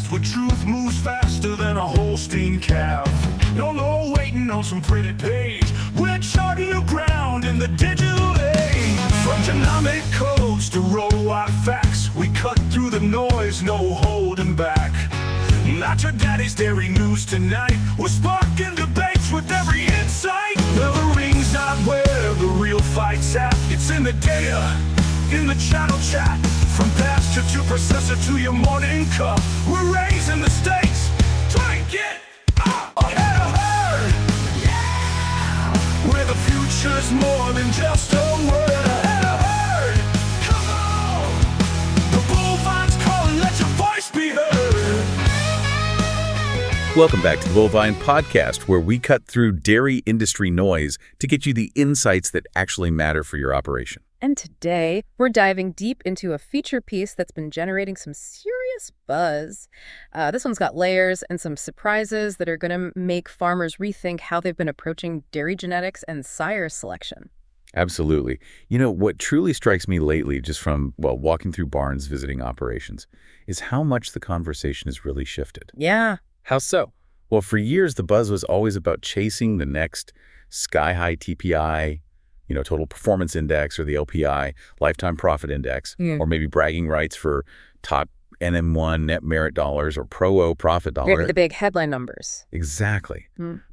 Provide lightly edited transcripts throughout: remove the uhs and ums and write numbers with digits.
Podcast, where truth moves faster than a Holstein calf. No waiting on some pretty page. We're charting new ground in the digital age. From genomic codes to roll-out facts, we cut through the noise, no holding back. Not your daddy's dairy news tonight. We're sparking debates with every insight. The ring's not where the real fight's at. It's in the data, in the channel chat. From pasture to processor to your morning cup, we're raising the stakes. Try and get ahead of herd. Yeah! Where the future's more than just a word. Ahead of herd. Come on! The Bullvine's calling, let your voice be heard. Welcome back to the Bullvine Podcast, where we cut through dairy industry noise to get you the insights that actually matter for your operation. And today, we're diving deep into a feature piece that's been generating some serious buzz. This one's got layers and some surprises that are going to make farmers rethink how they've been approaching dairy genetics and sire selection. Absolutely. You know, what truly strikes me lately, just from, walking through barns, visiting operations, is how much the conversation has really shifted. Yeah. How so? Well, for years, the buzz was always about chasing the next sky-high TPI, total performance index, or the LPI, lifetime profit index, or maybe bragging rights for top NM1 net merit dollars or Pro-O profit dollar. The big headline numbers. Exactly.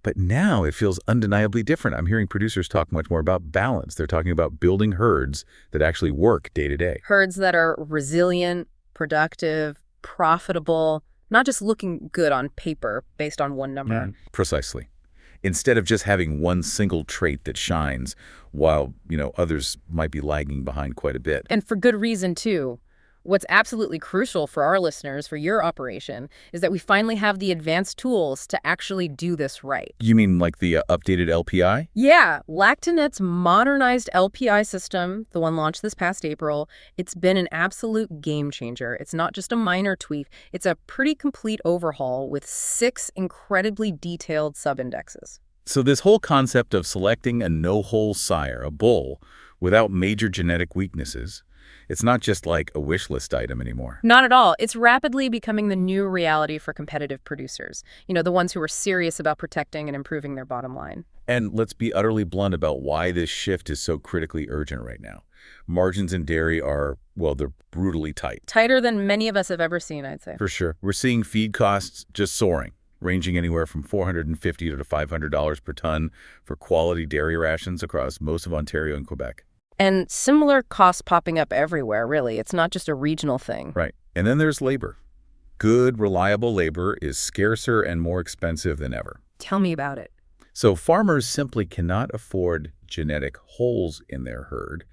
But now it feels undeniably different. I'm hearing producers talk much more about balance. They're talking about building herds that actually work day to day. Herds that are resilient, productive, profitable, not just looking good on paper based on one number. Precisely. Instead of just having one single trait that shines while, others might be lagging behind quite a bit. And for good reason, too. What's absolutely crucial for our listeners, for your operation, is that we finally have the advanced tools to actually do this right. You mean like the updated LPI? Yeah. Lactanet's modernized LPI system, the one launched this past April, it's been an absolute game changer. It's not just a minor tweak. It's a pretty complete overhaul with 6 incredibly detailed sub-indexes. So this whole concept of selecting a no-hole sire, a bull, without major genetic weaknesses, it's not just like a wish list item anymore. Not at all. It's rapidly becoming the new reality for competitive producers. The ones who are serious about protecting and improving their bottom line. And let's be utterly blunt about why this shift is so critically urgent right now. Margins in dairy are, they're brutally tight. Tighter than many of us have ever seen, I'd say. For sure. We're seeing feed costs just soaring, ranging anywhere from $450 to $500 per ton for quality dairy rations across most of Ontario and Quebec. And similar costs popping up everywhere, really. It's not just a regional thing. Right. And then there's labor. Good, reliable labor is scarcer and more expensive than ever. Tell me about it. So farmers simply cannot afford genetic holes in their herd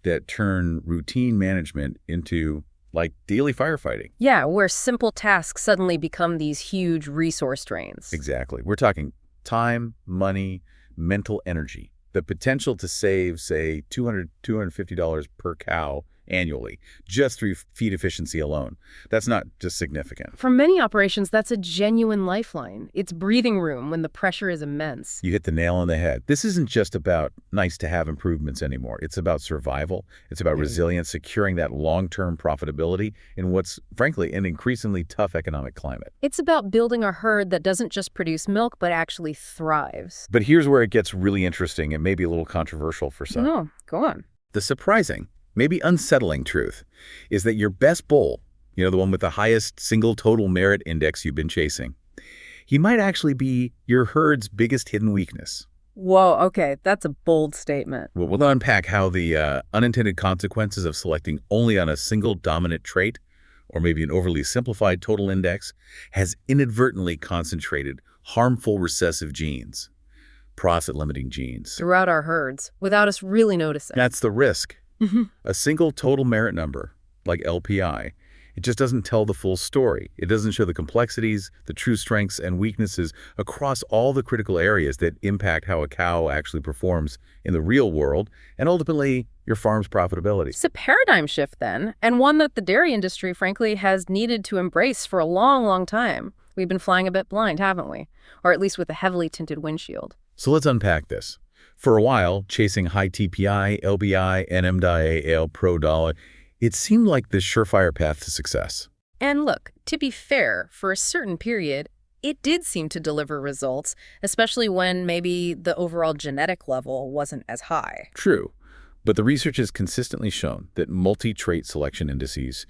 that turn routine management into, like, daily firefighting. Yeah, where simple tasks suddenly become these huge resource drains. Exactly. We're talking time, money, mental energy. The potential to save, say, $200, $250 per cow annually just through feed efficiency alone. That's not just significant. For many operations, that's a genuine lifeline. It's breathing room when the pressure is immense. You hit the nail on the head. This isn't just about nice-to-have improvements anymore. It's about survival. It's about resilience, securing that long-term profitability in what's, frankly, an increasingly tough economic climate. It's about building a herd that doesn't just produce milk, but actually thrives. But here's where it gets really interesting and maybe a little controversial for some. No, go on. The surprising, maybe unsettling truth is that your best bull, the one with the highest single total merit index you've been chasing, he might actually be your herd's biggest hidden weakness. Whoa, okay, that's a bold statement. Well, we'll unpack how the unintended consequences of selecting only on a single dominant trait, or maybe an overly simplified total index, has inadvertently concentrated harmful recessive genes, profit-limiting genes, throughout our herds, without us really noticing. That's the risk. A single total merit number, like LPI, it just doesn't tell the full story. It doesn't show the complexities, the true strengths and weaknesses across all the critical areas that impact how a cow actually performs in the real world and ultimately your farm's profitability. It's a paradigm shift then, and one that the dairy industry, frankly, has needed to embrace for a long, long time. We've been flying a bit blind, haven't we? Or at least with a heavily tinted windshield. So let's unpack this. For a while, chasing high TPI, LBI, NM-DIA, AL, Pro dollar, it seemed like the surefire path to success. And look, to be fair, for a certain period, it did seem to deliver results, especially when maybe the overall genetic level wasn't as high. True. But the research has consistently shown that multi-trait selection indices,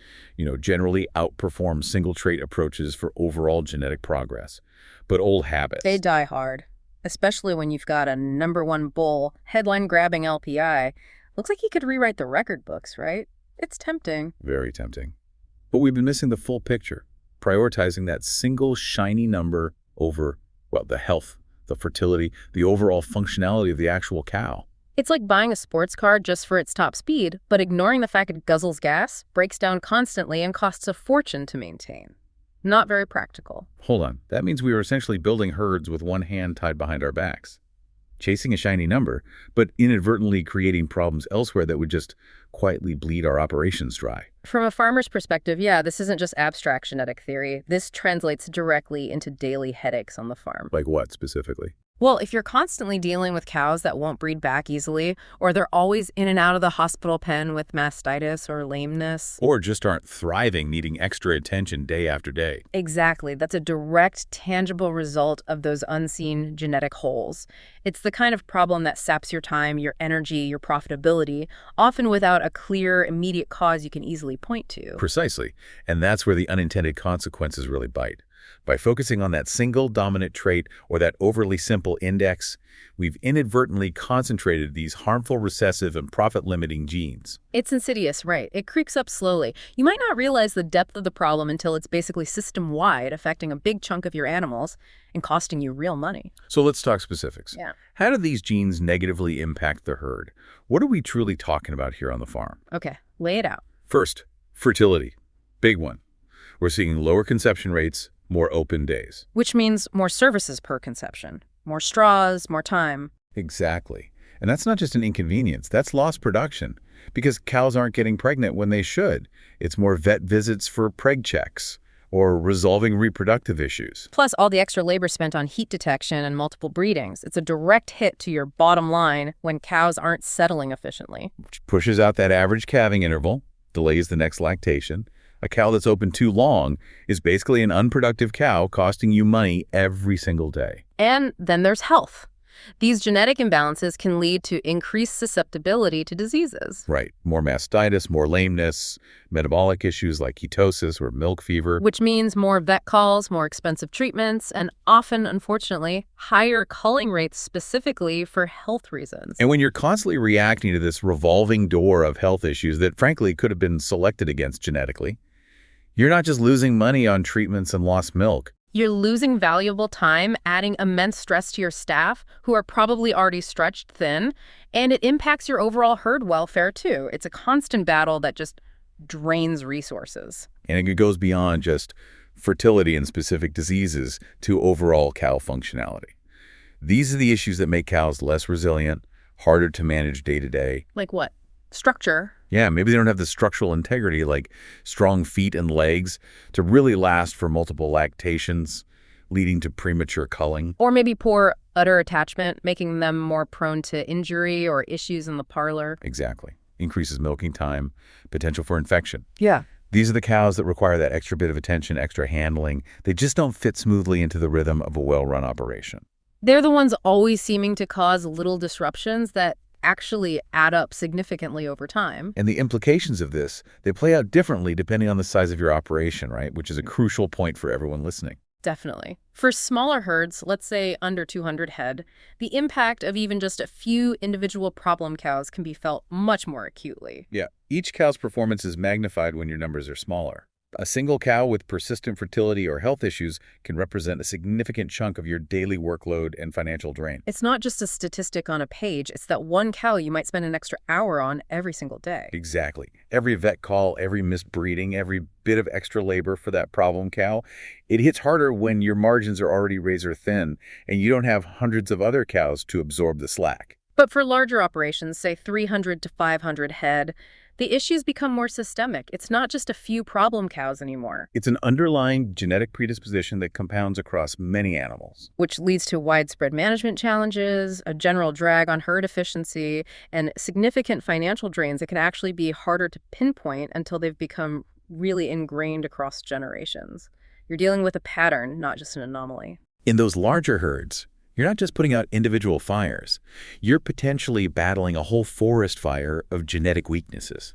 generally outperform single-trait approaches for overall genetic progress. But old habits. They die hard, especially when you've got a #1 bull, headline-grabbing LPI. Looks like he could rewrite the record books, right? It's tempting. Very tempting. But we've been missing the full picture, prioritizing that single shiny number over, the health, the fertility, the overall functionality of the actual cow. It's like buying a sports car just for its top speed, but ignoring the fact it guzzles gas, breaks down constantly, and costs a fortune to maintain. Not very practical. Hold on. That means we were essentially building herds with one hand tied behind our backs. Chasing a shiny number, but inadvertently creating problems elsewhere that would just quietly bleed our operations dry. From a farmer's perspective, this isn't just abstract genetic theory. This translates directly into daily headaches on the farm. Like what specifically? Well, if you're constantly dealing with cows that won't breed back easily, or they're always in and out of the hospital pen with mastitis or lameness. Or just aren't thriving, needing extra attention day after day. Exactly. That's a direct, tangible result of those unseen genetic holes. It's the kind of problem that saps your time, your energy, your profitability, often without a clear, immediate cause you can easily point to. Precisely. And that's where the unintended consequences really bite. By focusing on that single dominant trait or that overly simple index, we've inadvertently concentrated these harmful recessive and profit-limiting genes. It's insidious, right? It creeps up slowly. You might not realize the depth of the problem until it's basically system-wide, affecting a big chunk of your animals and costing you real money. So let's talk specifics. Yeah. How do these genes negatively impact the herd? What are we truly talking about here on the farm? Okay, lay it out. First, fertility. Big one. We're seeing lower conception rates, more open days. Which means more services per conception. More straws, more time. Exactly. And that's not just an inconvenience. That's lost production because cows aren't getting pregnant when they should. It's more vet visits for preg checks or resolving reproductive issues. Plus all the extra labor spent on heat detection and multiple breedings. It's a direct hit to your bottom line when cows aren't settling efficiently. Which pushes out that average calving interval, delays the next lactation. A cow that's open too long is basically an unproductive cow costing you money every single day. And then there's health. These genetic imbalances can lead to increased susceptibility to diseases. Right. More mastitis, more lameness, metabolic issues like ketosis or milk fever. Which means more vet calls, more expensive treatments, and often, unfortunately, higher culling rates specifically for health reasons. And when you're constantly reacting to this revolving door of health issues that frankly could have been selected against genetically, you're not just losing money on treatments and lost milk. You're losing valuable time, adding immense stress to your staff, who are probably already stretched thin, and it impacts your overall herd welfare, too. It's a constant battle that just drains resources. And it goes beyond just fertility and specific diseases to overall cow functionality. These are the issues that make cows less resilient, harder to manage day to day. Like what? Structure. Yeah, maybe they don't have the structural integrity like strong feet and legs to really last for multiple lactations, leading to premature culling. Or maybe poor udder attachment, making them more prone to injury or issues in the parlor. Exactly. Increases milking time, potential for infection. Yeah. These are the cows that require that extra bit of attention, extra handling. They just don't fit smoothly into the rhythm of a well-run operation. They're the ones always seeming to cause little disruptions that actually add up significantly over time. And the implications of this, they play out differently depending on the size of your operation, right? Which is a crucial point for everyone listening. Definitely. For smaller herds, let's say under 200 head, the impact of even just a few individual problem cows can be felt much more acutely. Yeah, each cow's performance is magnified when your numbers are smaller. A single cow with persistent fertility or health issues can represent a significant chunk of your daily workload and financial drain. It's not just a statistic on a page. It's that one cow you might spend an extra hour on every single day. Exactly. Every vet call, every missed breeding, every bit of extra labor for that problem cow, it hits harder when your margins are already razor thin and you don't have hundreds of other cows to absorb the slack. But for larger operations, say 300 to 500 head, the issues become more systemic. It's not just a few problem cows anymore. It's an underlying genetic predisposition that compounds across many animals. Which leads to widespread management challenges, a general drag on herd efficiency, and significant financial drains that can actually be harder to pinpoint until they've become really ingrained across generations. You're dealing with a pattern, not just an anomaly. In those larger herds, you're not just putting out individual fires. You're potentially battling a whole forest fire of genetic weaknesses.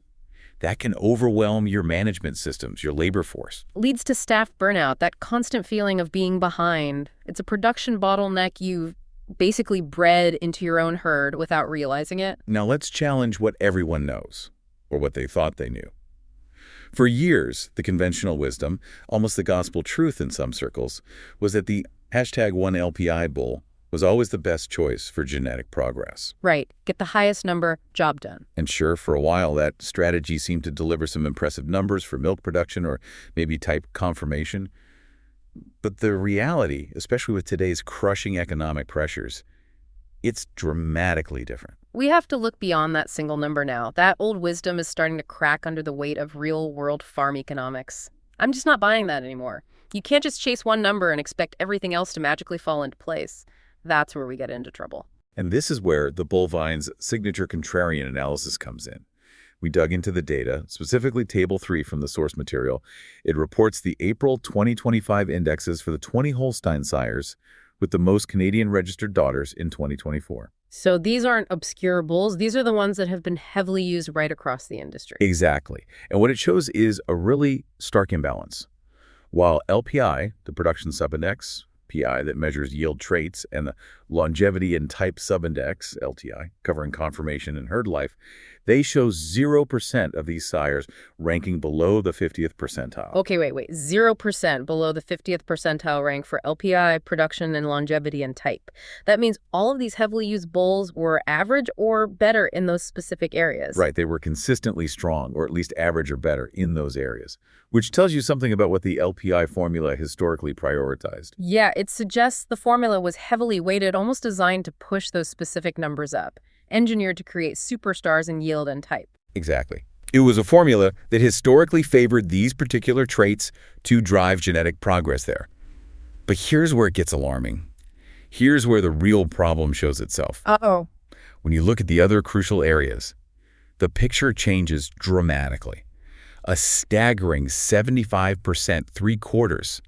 That can overwhelm your management systems, your labor force. Leads to staff burnout, that constant feeling of being behind. It's a production bottleneck you've basically bred into your own herd without realizing it. Now let's challenge what everyone knows, or what they thought they knew. For years, the conventional wisdom, almost the gospel truth in some circles, was that the #1LPI bull was always the best choice for genetic progress. Right. Get the highest number, job done. And sure, for a while, that strategy seemed to deliver some impressive numbers for milk production or maybe type confirmation. But the reality, especially with today's crushing economic pressures, it's dramatically different. We have to look beyond that single number now. That old wisdom is starting to crack under the weight of real-world farm economics. I'm just not buying that anymore. You can't just chase one number and expect everything else to magically fall into place. That's where we get into trouble. And this is where the Bullvine's signature contrarian analysis comes in. We dug into the data, specifically Table 3 from the source material. It reports the April 2025 indexes for the 20 Holstein sires with the most Canadian registered daughters in 2024. So these aren't obscure bulls. These are the ones that have been heavily used right across the industry. Exactly. And what it shows is a really stark imbalance. While LPI, the production subindex, PI that measures yield traits, and the longevity and type subindex, LTI, covering conformation and herd life, they show 0% of these sires ranking below the 50th percentile. Okay, wait. 0% below the 50th percentile rank for LPI, production, and longevity and type. That means all of these heavily used bulls were average or better in those specific areas. Right, they were consistently strong, or at least average or better in those areas, which tells you something about what the LPI formula historically prioritized. Yeah, it suggests the formula was heavily weighted, almost designed to push those specific numbers up, engineered to create superstars in yield and type. Exactly. It was a formula that historically favored these particular traits to drive genetic progress there. But here's where it gets alarming. Here's where the real problem shows itself. Uh-oh. When you look at the other crucial areas, the picture changes dramatically. A staggering 75%, 3/4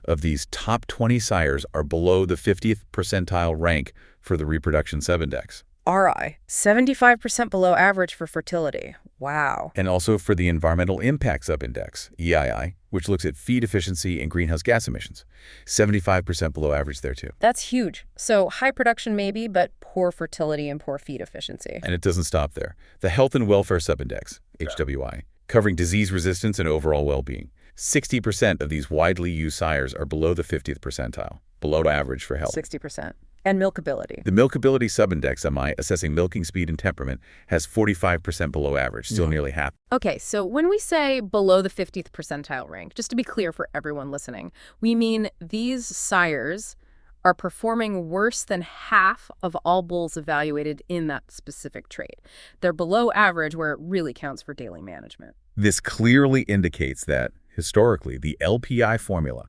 of these top 20 sires are below the 50th percentile rank for the reproduction subindex. RI, 75% below average for fertility. Wow. And also for the environmental impact subindex, EII, which looks at feed efficiency and greenhouse gas emissions. 75% below average there too. That's huge. So high production maybe, but poor fertility and poor feed efficiency. And it doesn't stop there. The health and welfare subindex, HWI, covering disease resistance and overall well-being. 60% of these widely used sires are below the 50th percentile, below average for health. 60%. And milkability. The milkability subindex, MI, assessing milking speed and temperament, has 45% below average, still nearly half. Okay, so when we say below the 50th percentile rank, just to be clear for everyone listening, we mean these sires are performing worse than half of all bulls evaluated in that specific trait. They're below average where it really counts for daily management. This clearly indicates that, historically, the LPI formula,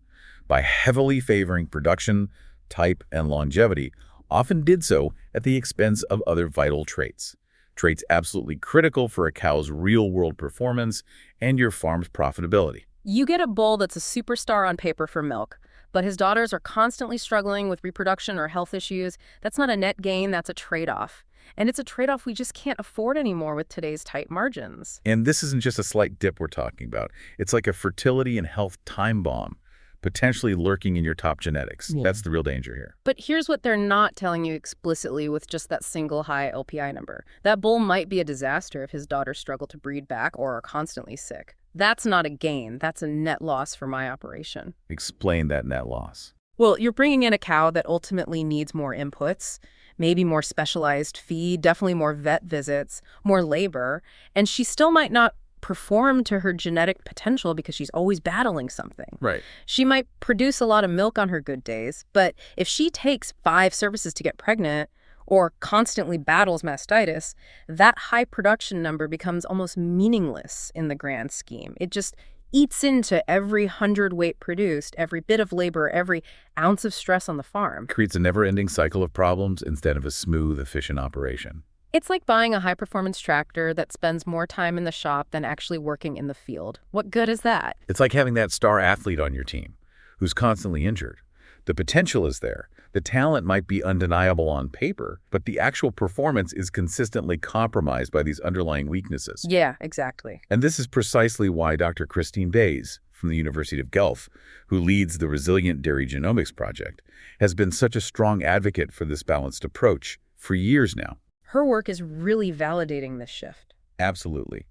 by heavily favoring production, type, and longevity, often did so at the expense of other vital traits. Traits absolutely critical for a cow's real-world performance and your farm's profitability. You get a bull that's a superstar on paper for milk, but his daughters are constantly struggling with reproduction or health issues. That's not a net gain, that's a trade-off. And it's a trade-off we just can't afford anymore with today's tight margins. And this isn't just a slight dip we're talking about. It's like a fertility and health time bomb, potentially lurking in your top genetics. Yeah. That's the real danger here. But here's what they're not telling you explicitly with just that single high LPI number. That bull might be a disaster if his daughters struggle to breed back or are constantly sick. That's not a gain. That's a net loss for my operation. Explain that net loss. Well, you're bringing in a cow that ultimately needs more inputs, maybe more specialized feed, definitely more vet visits, more labor, and she still might not perform to her genetic potential because she's always battling something. Right. She might produce a lot of milk on her good days, but if she takes 5 services to get pregnant or constantly battles mastitis, that high production number becomes almost meaningless in the grand scheme. It just eats into every hundredweight produced, every bit of labor, every ounce of stress on the farm. Creates a never-ending cycle of problems instead of a smooth, efficient operation. It's like buying a high-performance tractor that spends more time in the shop than actually working in the field. What good is that? It's like having that star athlete on your team who's constantly injured. The potential is there. The talent might be undeniable on paper, but the actual performance is consistently compromised by these underlying weaknesses. Yeah, exactly. And this is precisely why Dr. Christine Baes from the University of Guelph, who leads the Resilient Dairy Genomics Project, has been such a strong advocate for this balanced approach for years now. Her work is really validating this shift. Absolutely.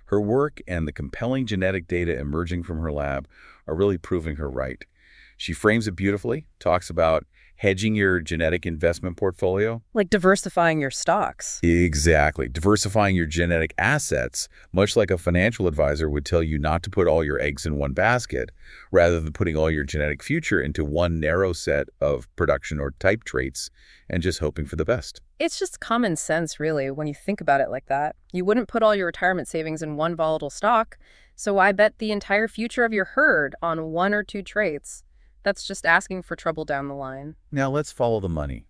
Her work and the compelling genetic data emerging from her lab are really proving her right. She frames it beautifully, talks about hedging your genetic investment portfolio. Like diversifying your stocks. Exactly. Diversifying your genetic assets, much like a financial advisor would tell you not to put all your eggs in one basket, rather than putting all your genetic future into one narrow set of production or type traits and just hoping for the best. It's just common sense, really, when you think about it like that. You wouldn't put all your retirement savings in one volatile stock, so why bet the entire future of your herd on one or two traits? That's just asking for trouble down the line. Now let's follow the money,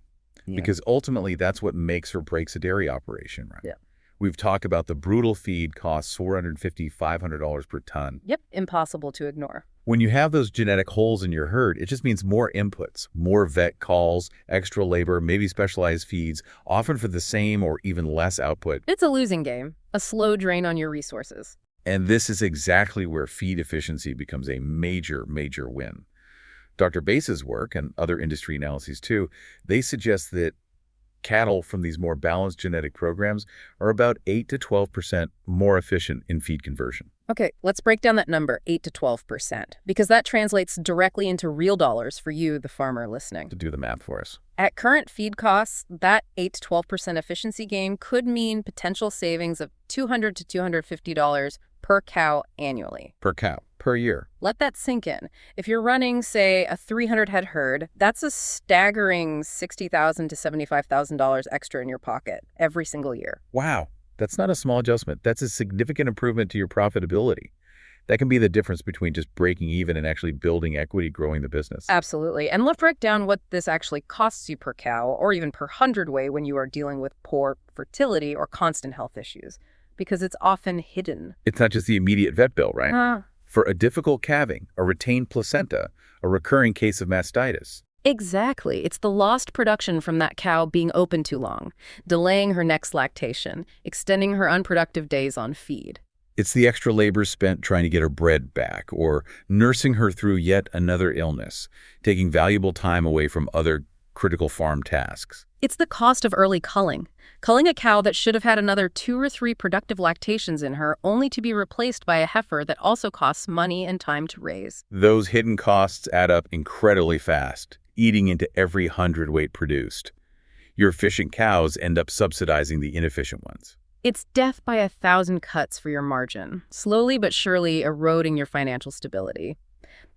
Yeah. because ultimately that's what makes or breaks a dairy operation, right? Yeah. We've talked about the brutal feed costs $450, $500 per ton. Yep, impossible to ignore. When you have those genetic holes in your herd, it just means more inputs, more vet calls, extra labor, maybe specialized feeds, often for the same or even less output. It's a losing game, a slow drain on your resources. And this is exactly where feed efficiency becomes a major, major win. Dr. Baes's work, and other industry analyses too, they suggest that cattle from these more balanced genetic programs are about 8 to 12% more efficient in feed conversion. Okay, let's break down that number, 8 to 12%, because that translates directly into real dollars for you, the farmer listening. To do the math for us. At current feed costs, that 8 to 12% efficiency gain could mean potential savings of $200 to $250 per cow annually. Per cow, per year. Let that sink in. If you're running, say, a 300-head herd, that's a staggering $60,000 to $75,000 extra in your pocket every single year. Wow, that's not a small adjustment. That's a significant improvement to your profitability. That can be the difference between just breaking even and actually building equity, growing the business. Absolutely. And let's break down what this actually costs you per cow or even per hundredweight when you are dealing with poor fertility or constant health issues, because it's often hidden. It's not just the immediate vet bill, right? For a difficult calving, a retained placenta, a recurring case of mastitis. Exactly. It's the lost production from that cow being open too long, delaying her next lactation, extending her unproductive days on feed. It's the extra labor spent trying to get her bred back or nursing her through yet another illness, taking valuable time away from other critical farm tasks. It's the cost of early culling. Culling a cow that should have had another 2 or 3 productive lactations in her, only to be replaced by a heifer that also costs money and time to raise. Those hidden costs add up incredibly fast, eating into every hundredweight produced. Your efficient cows end up subsidizing the inefficient ones. It's death by 1,000 cuts for your margin, slowly but surely eroding your financial stability.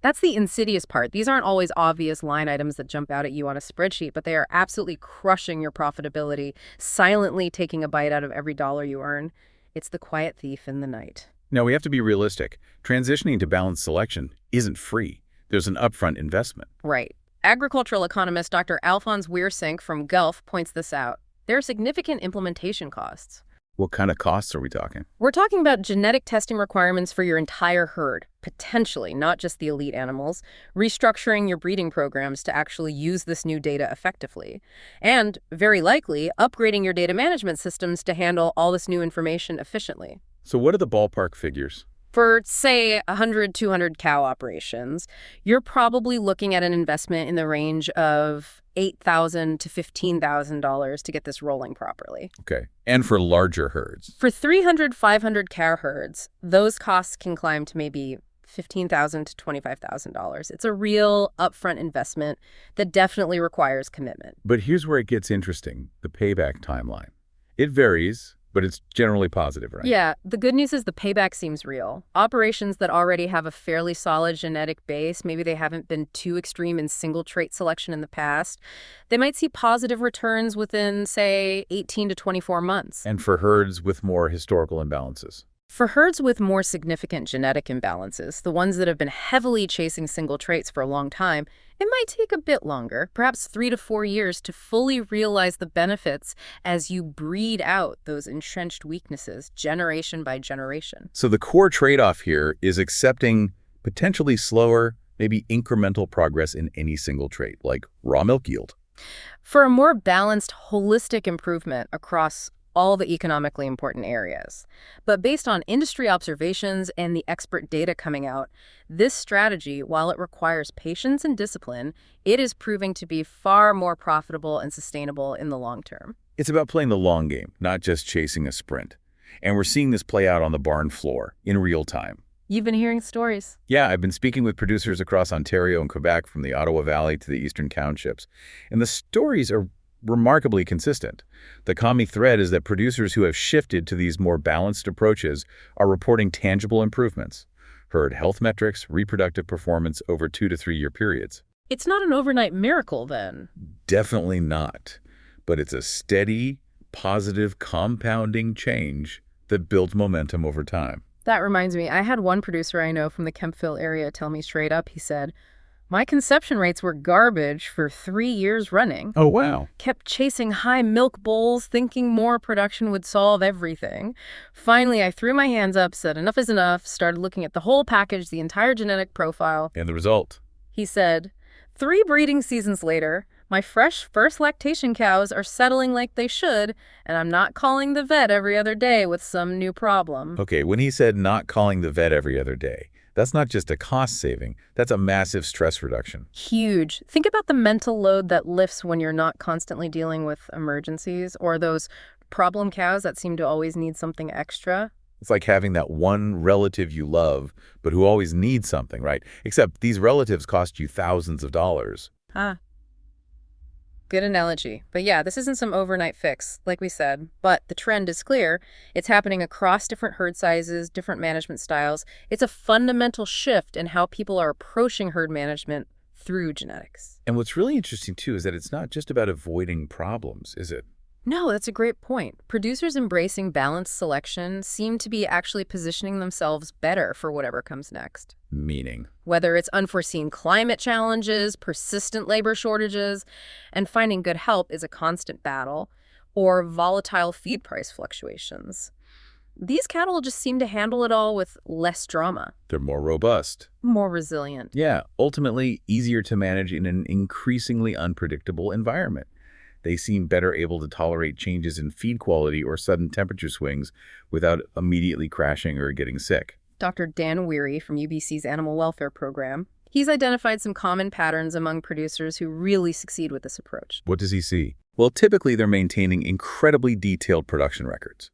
That's the insidious part. These aren't always obvious line items that jump out at you on a spreadsheet, but they are absolutely crushing your profitability, silently taking a bite out of every dollar you earn. It's the quiet thief in the night. Now, we have to be realistic. Transitioning to balanced selection isn't free. There's an upfront investment. Right. Agricultural economist Dr. Alfons Weersink from Guelph points this out. There are significant implementation costs. What kind of costs are we talking? We're talking about genetic testing requirements for your entire herd, potentially, not just the elite animals, restructuring your breeding programs to actually use this new data effectively, and, very likely, upgrading your data management systems to handle all this new information efficiently. So what are the ballpark figures? For, say, 100, 200 cow operations, you're probably looking at an investment in the range of $8,000 to $15,000 to get this rolling properly. Okay. And for larger herds? For 300, 500 cow herds, those costs can climb to maybe $15,000 to $25,000. It's a real upfront investment that definitely requires commitment. But here's where it gets interesting, the payback timeline. It varies, but it's generally positive, right? Yeah, the good news is the payback seems real. Operations that already have a fairly solid genetic base, maybe they haven't been too extreme in single trait selection in the past, they might see positive returns within, say, 18 to 24 months. And for herds with more historical imbalances? For herds with more significant genetic imbalances, the ones that have been heavily chasing single traits for a long time, it might take a bit longer, perhaps 3 to 4 years, to fully realize the benefits as you breed out those entrenched weaknesses generation by generation. So the core trade-off here is accepting potentially slower, maybe incremental progress in any single trait, like raw milk yield. For a more balanced, holistic improvement across all the economically important areas. But based on industry observations and the expert data coming out, this strategy, while it requires patience and discipline, it is proving to be far more profitable and sustainable in the long term. It's about playing the long game, not just chasing a sprint. And we're seeing this play out on the barn floor in real time. You've been hearing stories. Yeah, I've been speaking with producers across Ontario and Quebec, from the Ottawa Valley to the Eastern Townships. And the stories are remarkably consistent. The common thread is that producers who have shifted to these more balanced approaches are reporting tangible improvements. Herd health metrics, reproductive performance over 2 to 3 year periods. It's not an overnight miracle, then. Definitely not. But it's a steady, positive, compounding change that builds momentum over time. That reminds me, I had one producer I know from the Guelph area tell me straight up, he said, "My conception rates were garbage for 3 years running. Oh, wow. Kept chasing high milk bowls, thinking more production would solve everything. Finally, I threw my hands up, said enough is enough, started looking at the whole package, the entire genetic profile." And the result? He said, 3 breeding seasons later, my fresh first lactation cows are settling like they should, and I'm not calling the vet every other day with some new problem. Okay, when he said not calling the vet every other day, that's not just a cost saving, that's a massive stress reduction. Huge. Think about the mental load that lifts when you're not constantly dealing with emergencies or those problem cows that seem to always need something extra. It's like having that one relative you love, but who always needs something, right? Except these relatives cost you thousands of dollars. Good analogy. But yeah, this isn't some overnight fix, like we said, but the trend is clear. It's happening across different herd sizes, different management styles. It's a fundamental shift in how people are approaching herd management through genetics. And what's really interesting, too, is that it's not just about avoiding problems, is it? No, that's a great point. Producers embracing balanced selection seem to be actually positioning themselves better for whatever comes next. Meaning? Whether it's unforeseen climate challenges, persistent labor shortages, and finding good help is a constant battle, or volatile feed price fluctuations. These cattle just seem to handle it all with less drama. They're more robust. More resilient. Yeah, ultimately easier to manage in an increasingly unpredictable environment. They seem better able to tolerate changes in feed quality or sudden temperature swings without immediately crashing or getting sick. Dr. Dan Weary from UBC's Animal Welfare Program, he's identified some common patterns among producers who really succeed with this approach. What does he see? Well, typically they're maintaining incredibly detailed production records.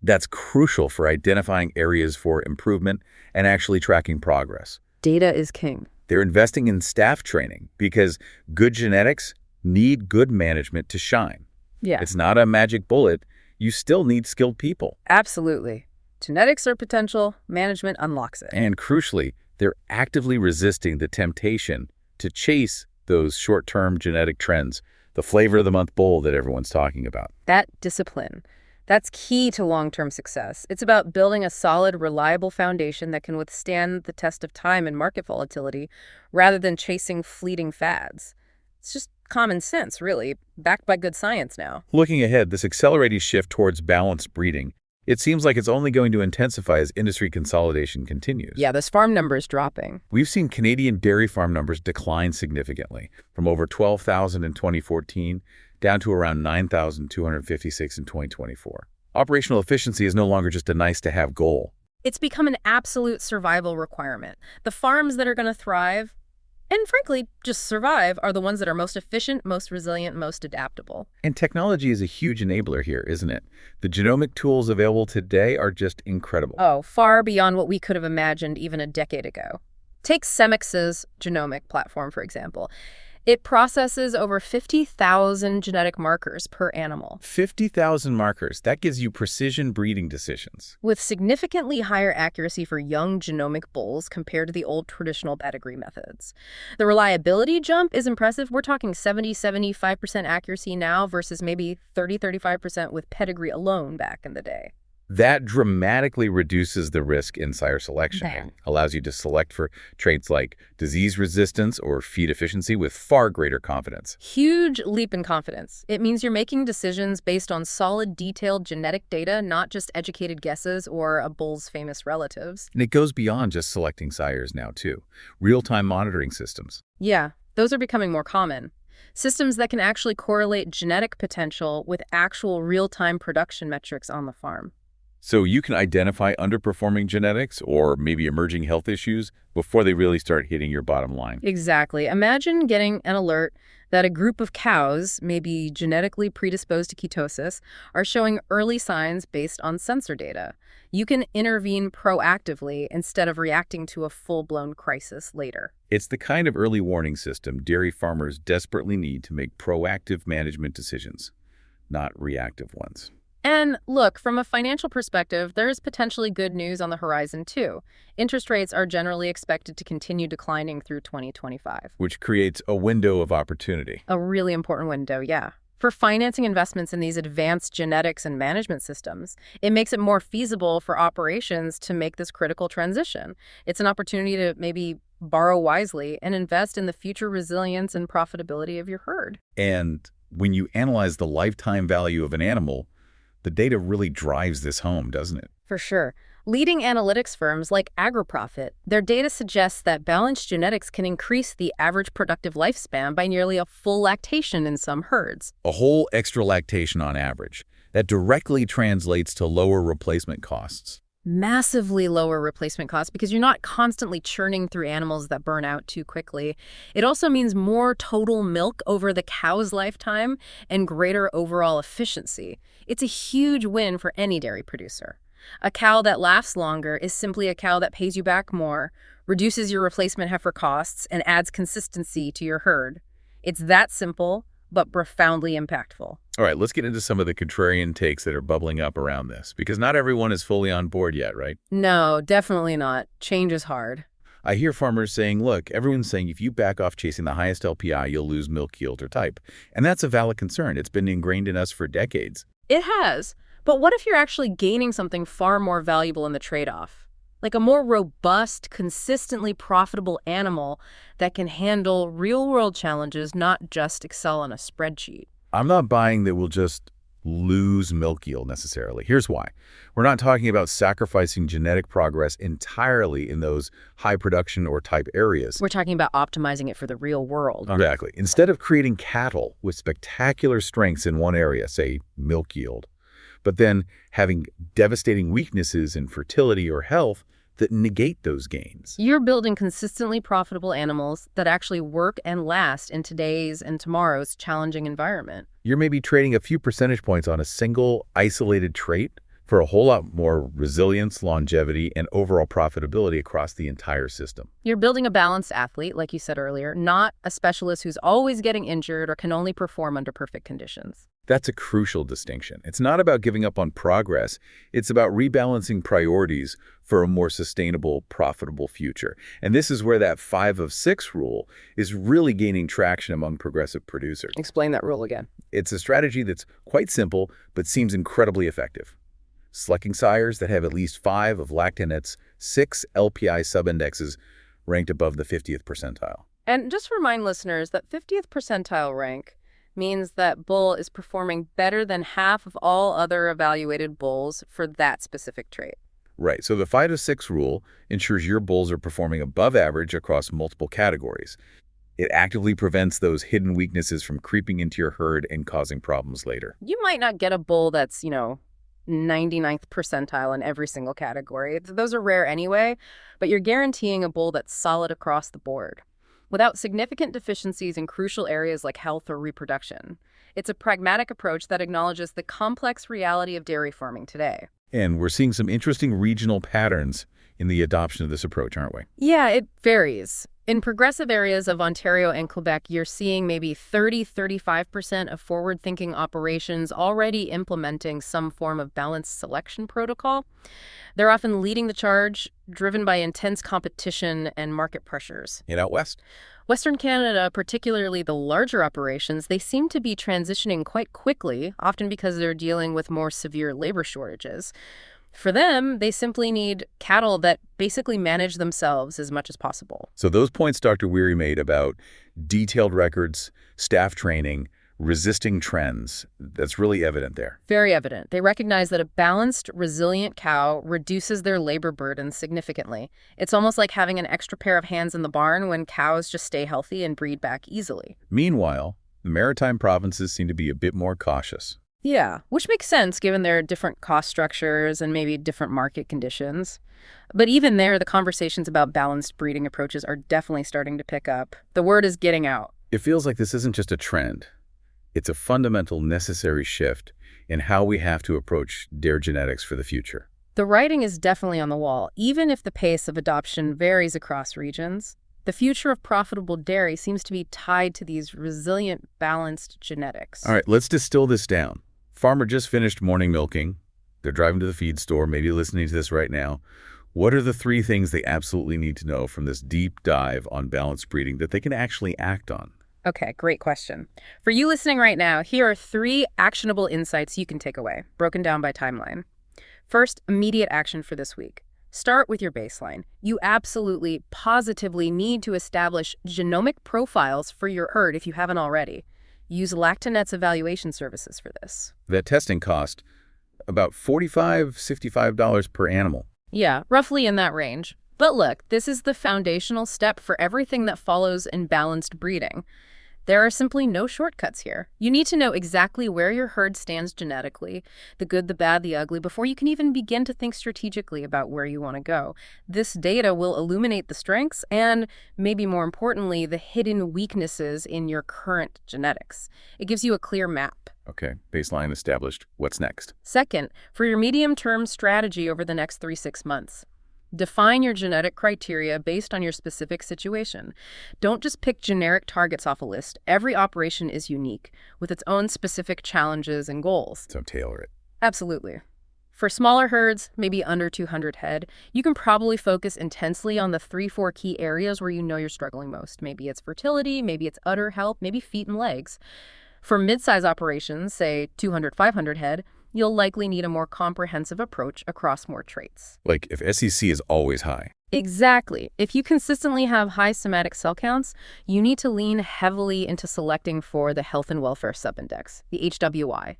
That's crucial for identifying areas for improvement and actually tracking progress. Data is king. They're investing in staff training because good genetics need good management to shine. Yeah. It's not a magic bullet. You still need skilled people. Absolutely. Genetics are potential, management unlocks it. And crucially, they're actively resisting the temptation to chase those short-term genetic trends, the flavor of the month bowl that everyone's talking about. That discipline, that's key to long-term success. It's about building a solid, reliable foundation that can withstand the test of time and market volatility rather than chasing fleeting fads. It's just common sense, really, backed by good science now. Looking ahead, this accelerating shift towards balanced breeding, it seems like it's only going to intensify as industry consolidation continues. Yeah, this farm number is dropping. We've seen Canadian dairy farm numbers decline significantly, from over 12,000 in 2014 down to around 9,256 in 2024. Operational efficiency is no longer just a nice-to-have goal. It's become an absolute survival requirement. The farms that are going to thrive, and frankly, just survive, are the ones that are most efficient, most resilient, most adaptable. And technology is a huge enabler here, isn't it? The genomic tools available today are just incredible. Oh, far beyond what we could have imagined even a decade ago. Take Cemex's genomic platform, for example. It processes over 50,000 genetic markers per animal. 50,000 markers. That gives you precision breeding decisions. With significantly higher accuracy for young genomic bulls compared to the old traditional pedigree methods. The reliability jump is impressive. We're talking 70-75% accuracy now versus maybe 30-35% with pedigree alone back in the day. That dramatically reduces the risk in sire selection. Bang. Allows you to select for traits like disease resistance or feed efficiency with far greater confidence. Huge leap in confidence. It means you're making decisions based on solid, detailed genetic data, not just educated guesses or a bull's famous relatives. And it goes beyond just selecting sires now, too. Real-time monitoring systems. Yeah, those are becoming more common. Systems that can actually correlate genetic potential with actual real-time production metrics on the farm. So you can identify underperforming genetics or maybe emerging health issues before they really start hitting your bottom line. Exactly. Imagine getting an alert that a group of cows, maybe genetically predisposed to ketosis, are showing early signs based on sensor data. You can intervene proactively instead of reacting to a full-blown crisis later. It's the kind of early warning system dairy farmers desperately need to make proactive management decisions, not reactive ones. And look, from a financial perspective, there is potentially good news on the horizon too. Interest rates are generally expected to continue declining through 2025. Which creates a window of opportunity. A really important window, yeah. For financing investments in these advanced genetics and management systems, it makes it more feasible for operations to make this critical transition. It's an opportunity to maybe borrow wisely and invest in the future resilience and profitability of your herd. And when you analyze the lifetime value of an animal, the data really drives this home, doesn't it? For sure. Leading analytics firms like AgroProfit, their data suggests that balanced genetics can increase the average productive lifespan by nearly a full lactation in some herds. A whole extra lactation on average. That directly translates to lower replacement costs. Massively lower replacement costs because you're not constantly churning through animals that burn out too quickly. It also means more total milk over the cow's lifetime and greater overall efficiency. It's a huge win for any dairy producer. A cow that lasts longer is simply a cow that pays you back more, reduces your replacement heifer costs, and adds consistency to your herd. It's that simple, but profoundly impactful. All right, let's get into some of the contrarian takes that are bubbling up around this, because not everyone is fully on board yet, right? No, definitely not. Change is hard. I hear farmers saying, look, everyone's saying if you back off chasing the highest LPI, you'll lose milk yield or type. And that's a valid concern. It's been ingrained in us for decades. It has. But what if you're actually gaining something far more valuable in the trade-off? Like a more robust, consistently profitable animal that can handle real-world challenges, not just excel on a spreadsheet. I'm not buying that we'll just lose milk yield necessarily. Here's why. We're not talking about sacrificing genetic progress entirely in those high production or type areas. We're talking about optimizing it for the real world. Exactly. Instead of creating cattle with spectacular strengths in one area, say milk yield, but then having devastating weaknesses in fertility or health that negate those gains. You're building consistently profitable animals that actually work and last in today's and tomorrow's challenging environment. You're maybe trading a few percentage points on a single isolated trait for a whole lot more resilience, longevity, and overall profitability across the entire system. You're building a balanced athlete, like you said earlier, not a specialist who's always getting injured or can only perform under perfect conditions. That's a crucial distinction. It's not about giving up on progress. It's about rebalancing priorities for a more sustainable, profitable future. And this is where that 5 of 6 rule is really gaining traction among progressive producers. Explain that rule again. It's a strategy that's quite simple, but seems incredibly effective. Selecting sires that have at least 5 of Lactanet's 6 LPI subindexes ranked above the 50th percentile. And just remind listeners that 50th percentile rank means that bull is performing better than half of all other evaluated bulls for that specific trait. Right, so the 5 of 6 rule ensures your bulls are performing above average across multiple categories. It actively prevents those hidden weaknesses from creeping into your herd and causing problems later. You might not get a bull that's, 99th percentile in every single category. Those are rare anyway, but you're guaranteeing a bull that's solid across the board, without significant deficiencies in crucial areas like health or reproduction. It's a pragmatic approach that acknowledges the complex reality of dairy farming today. And we're seeing some interesting regional patterns in the adoption of this approach, aren't we? Yeah, it varies. In progressive areas of Ontario and Quebec, you're seeing maybe 30–35% of forward-thinking operations already implementing some form of balanced selection protocol. They're often leading the charge, driven by intense competition and market pressures. And out west? Western Canada, particularly the larger operations, they seem to be transitioning quite quickly, often because they're dealing with more severe labor shortages. For them, they simply need cattle that basically manage themselves as much as possible. So those points Dr. Weary made about detailed records, staff training, resisting trends, that's really evident there. Very evident. They recognize that a balanced, resilient cow reduces their labor burden significantly. It's almost like having an extra pair of hands in the barn when cows just stay healthy and breed back easily. Meanwhile, the maritime provinces seem to be a bit more cautious. Yeah, which makes sense given their different cost structures and maybe different market conditions. But even there, the conversations about balanced breeding approaches are definitely starting to pick up. The word is getting out. It feels like this isn't just a trend. It's a fundamental, necessary shift in how we have to approach dairy genetics for the future. The writing is definitely on the wall, even if the pace of adoption varies across regions. The future of profitable dairy seems to be tied to these resilient, balanced genetics. All right, let's distill this down. Farmer just finished morning milking. They're driving to the feed store, maybe listening to this right now. What are the 3 things they absolutely need to know from this deep dive on balanced breeding that they can actually act on? Okay, great question. For you listening right now, here are 3 actionable insights you can take away, broken down by timeline. First, immediate action for this week. Start with your baseline. You absolutely, positively need to establish genomic profiles for your herd if you haven't already. Use Lactanet's evaluation services for this. That testing cost about $45, $65 per animal. Yeah, roughly in that range. But look, this is the foundational step for everything that follows in balanced breeding. There are simply no shortcuts here. You need to know exactly where your herd stands genetically, the good, the bad, the ugly, before you can even begin to think strategically about where you want to go. This data will illuminate the strengths and, maybe more importantly, the hidden weaknesses in your current genetics. It gives you a clear map. Okay, baseline established. What's next? Second, for your medium-term strategy over the next 3-6 months. Define your genetic criteria based on your specific situation. Don't just pick generic targets off a list. Every operation is unique, with its own specific challenges and goals. So tailor it. Absolutely. For smaller herds, maybe under 200 head, you can probably focus intensely on the 3-4 key areas where you know you're struggling most. Maybe it's fertility, maybe it's udder health, maybe feet and legs. For mid-size operations, say 200, 500 head, you'll likely need a more comprehensive approach across more traits. Like if SEC is always high. Exactly. If you consistently have high somatic cell counts, you need to lean heavily into selecting for the health and welfare subindex, the HWI.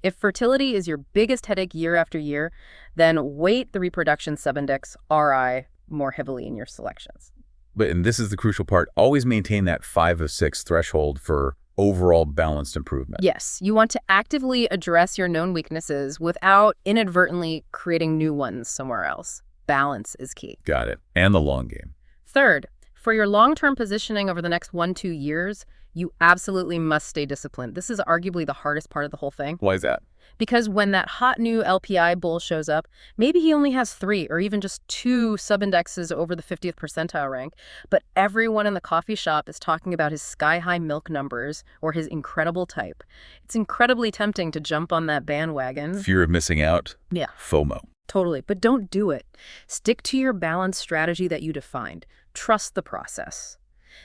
If fertility is your biggest headache year after year, then weight the reproduction subindex, RI, more heavily in your selections. And this is the crucial part, always maintain that 5 of 6 threshold for overall balanced improvement. Yes, you want to actively address your known weaknesses without inadvertently creating new ones somewhere else. Balance is key. Got it. And the long game. Third, for your long-term positioning over the next 1-2 years, you absolutely must stay disciplined. This is arguably the hardest part of the whole thing. Why is that? Because when that hot new LPI bull shows up, maybe he only has 3 or even just 2 subindexes over the 50th percentile rank, but everyone in the coffee shop is talking about his sky-high milk numbers or his incredible type. It's incredibly tempting to jump on that bandwagon. Fear of missing out? Yeah. FOMO. Totally, but don't do it. Stick to your balanced strategy that you defined. Trust the process.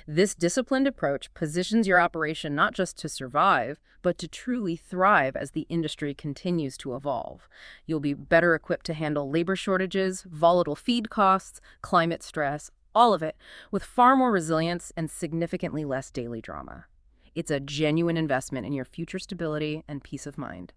This disciplined approach positions your operation not just to survive, but to truly thrive as the industry continues to evolve. You'll be better equipped to handle labor shortages, volatile feed costs, climate stress, all of it, with far more resilience and significantly less daily drama. It's a genuine investment in your future stability and peace of mind.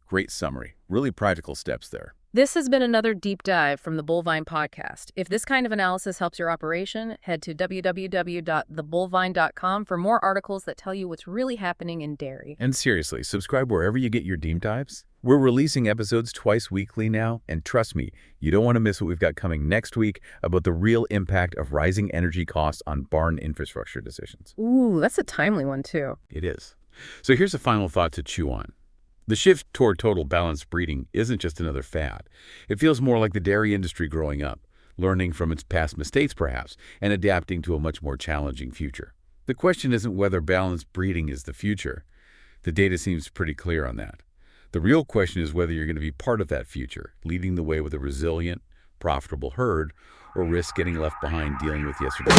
Great summary. Really practical steps there. This has been another deep dive from the Bullvine Podcast. If this kind of analysis helps your operation, head to www.thebullvine.com for more articles that tell you what's really happening in dairy. And seriously, subscribe wherever you get your deep dives. We're releasing episodes twice weekly now, and trust me, you don't want to miss what we've got coming next week about the real impact of rising energy costs on barn infrastructure decisions. Ooh, that's a timely one too. It is. So here's a final thought to chew on. The shift toward total balanced breeding isn't just another fad. It feels more like the dairy industry growing up, learning from its past mistakes perhaps, and adapting to a much more challenging future. The question isn't whether balanced breeding is the future. The data seems pretty clear on that. The real question is whether you're going to be part of that future, leading the way with a resilient, profitable herd, or risk getting left behind dealing with yesterday's